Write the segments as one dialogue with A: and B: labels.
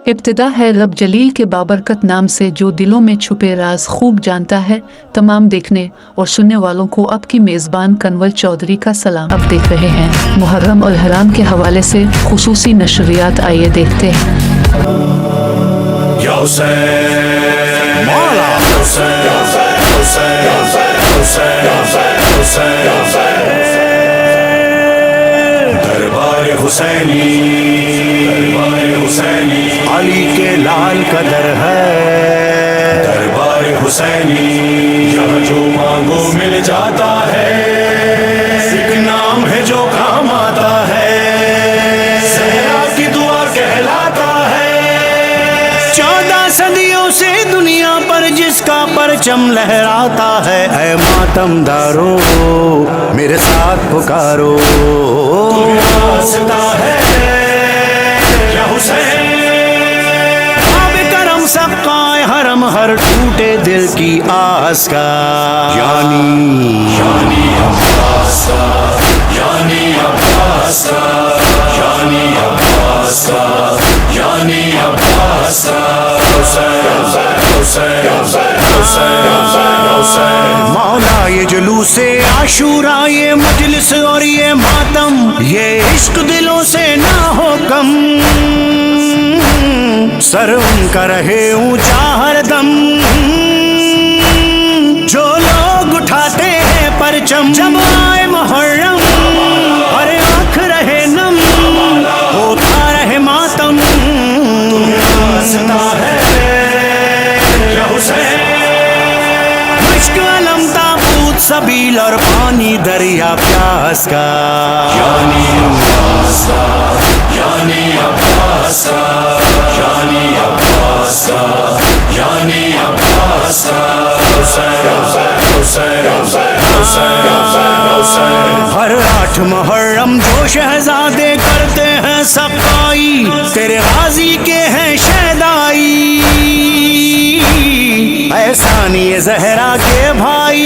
A: इब्तिदा है लब जलील के बाबरकत नाम से जो दिलों में छुपे राज खूब जानता है। तमाम देखने और सुनने वालों को आपकी मेज़बान कंवल चौधरी का सलाम। अब देख रहे हैं मुहर्रम और हराम के हवाले से खुसूसी नशरियात, आइए देखते हैं।
B: दरबार हुसैनी अली के लाल कदर है। दरबार हुसैनी यहाँ जो मांगो मिल जाता है। एक नाम है जो काम आता है, सहरा की दुआ कहलाता है। 14 सदियों से दुनिया पर जिसका परचम लहराता है। ऐ मातमदारो मेरे साथ पुकारो, रास्ता है या हुसैन। आब करम सबकाए हरम हर टूटे दिल की आस का, यानी अब्बास का, यानी अब्बास का, यानी अब्बास का, यानी अब्बास का। मौला ये जुलूसे आशूरा, ये मजलिस और ये मातम, ये इश्क दिलों से ना हो कम। सर उनका रहे ऊंचा हरदम, जो लोग उठाते हैं परचम। जब आए मुहर्रम हर आँख रहे नम, होता रहे मातम। इश्क अलम ताबूत सबील और पानी दरिया प्यास का, यानी अब्बास का, यानी अब्बास का, यानी अब्बास का, यानी अब्बास का। हर 8 मुहर्रम जो शहजादे करते हैं सफाई, तेरे गाजी के हैं शहदाई। एहसानी ज़हरा के भाई,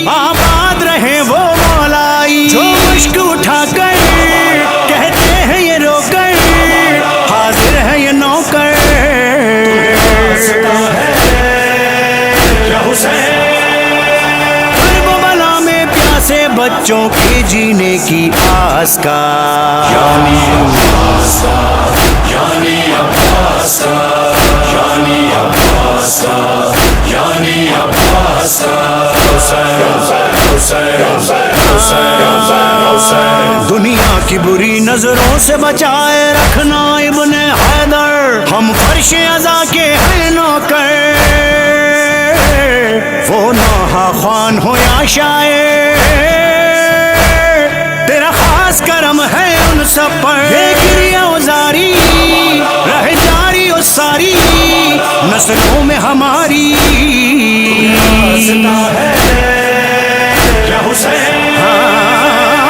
B: आबाद रहे वो मौलाई। जो मुश्क उठा कर कहते हैं ये रोकर, हाजिर है ये नौकर। बला में प्यासे बच्चों के जीने की आस का, यानी अब्बास का, यानी अब्बास का, यानी अब्बास का, यानी अब्बास का। दुनिया की बुरी नजरों से बचाए रखना इब्ने हैदर, हम फर्श अज़ा के हैं नौकर। वो नौहा ख्वान हो या शायर, तेरा खास करम है उन सब पर। गिरिया उजारी रहे जारी और सारी नस्लों में हमारी।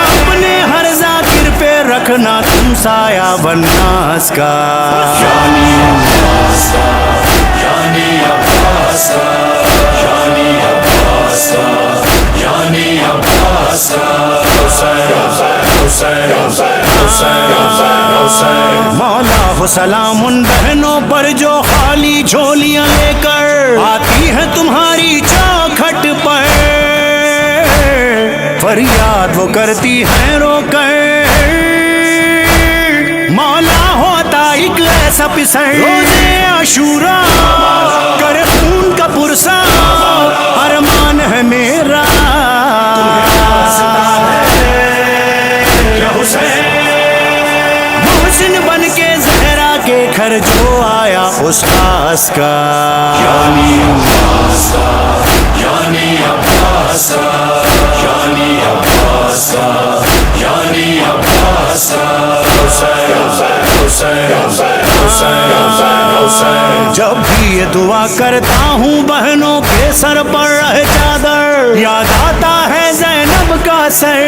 B: अपने हर जाकिर पे रखना तुम साया वन्नास का, यानी अब्बास का, यानी अब्बास का, यानी अब्बास का, यानी अब्बास का। मौला हो सलाम उन बहनों पर जो खाली झोलियां लेकर आती है तुम्हारी चौखट पर। फरियाद वो करती है रोकर, मौला होता एक ऐसा पिसर। रोज़े आशूरा कर खून का पुरसा, अरमान है मेरा। मोहसिन बन के ज़हरा के घर जो आया उस खास का, यानी अब्बास का, यानी अब्बास का, यानी अब्बास का, यानी अब्बास का। जब भी ये दुआ करता हूँ बहनों के सर पर रहे चादर, याद आता है ज़ैनब का सर।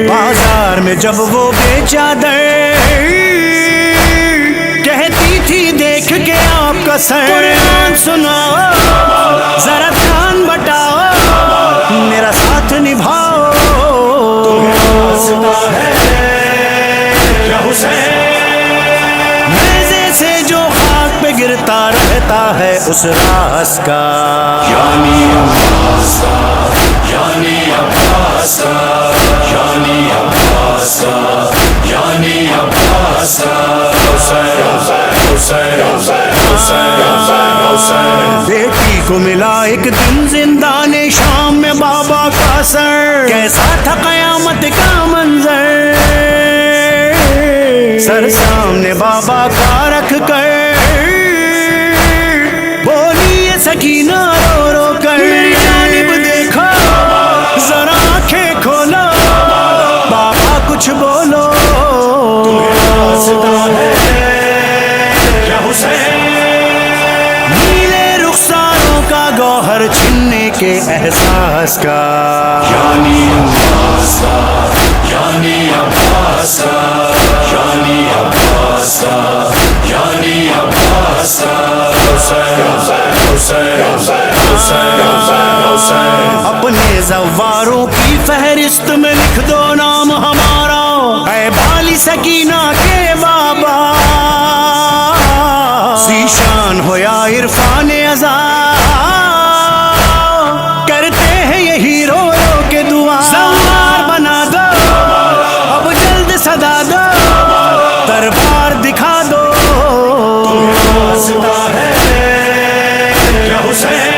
B: बाजार में जब वो बेचादर कहती थी देख के आपका सर। कुरान सुनाओ जरा ध्यान बटाओ, मेरा साथ निभाओ। اس راز کا، یعنی عباس کا، یعنی عباس کا، یعنی عباس کا، یعنی عباس کا، حسین حسین حسین حسین۔ بیٹی کو ملا ایک دن زندان شام میں بابا کا سر، کیسا تھا قیامت کا منظر، سر سامنے بابا کا رکھ کر بولی سکینہ رو رو کر، میری جانب دیکھو ذرا آنکھیں کھولو، بابا کچھ بولو، تمہیں واسطہ ہے یا حسین؟ نیلے رخساروں کا گوہر چھننے کے احساس کا، یعنی عباس کا، یعنی عباس کا، یعنی عباس کا، یعنی عباس کا، حسین حسین حسین حسین۔ اپنے زواروں کی فہرست میں لکھ دو نام ہمارا، اے بھالی سکینہ کے بابا، ذیشان ہو یا عرفان ازا، کرتے ہیں یہی رو رو کے دعا، زوار بنا دو اب جلد صدا دو، دربار دکھا دو، تمہیں واسطہ ہے یا حسین؟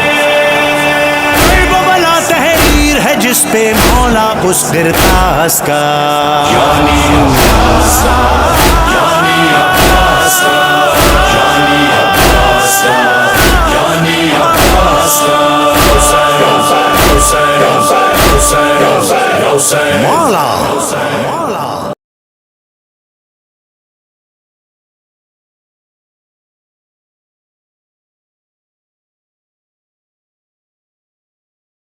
B: وہ بلا تحریر ہے جس پہ مولا اس کرتاس کا، یعنی عباس کا، یعنی عباس کا، یعنی عباس کا، یعنی عباس کا، حسین حسین حسین حسین مولا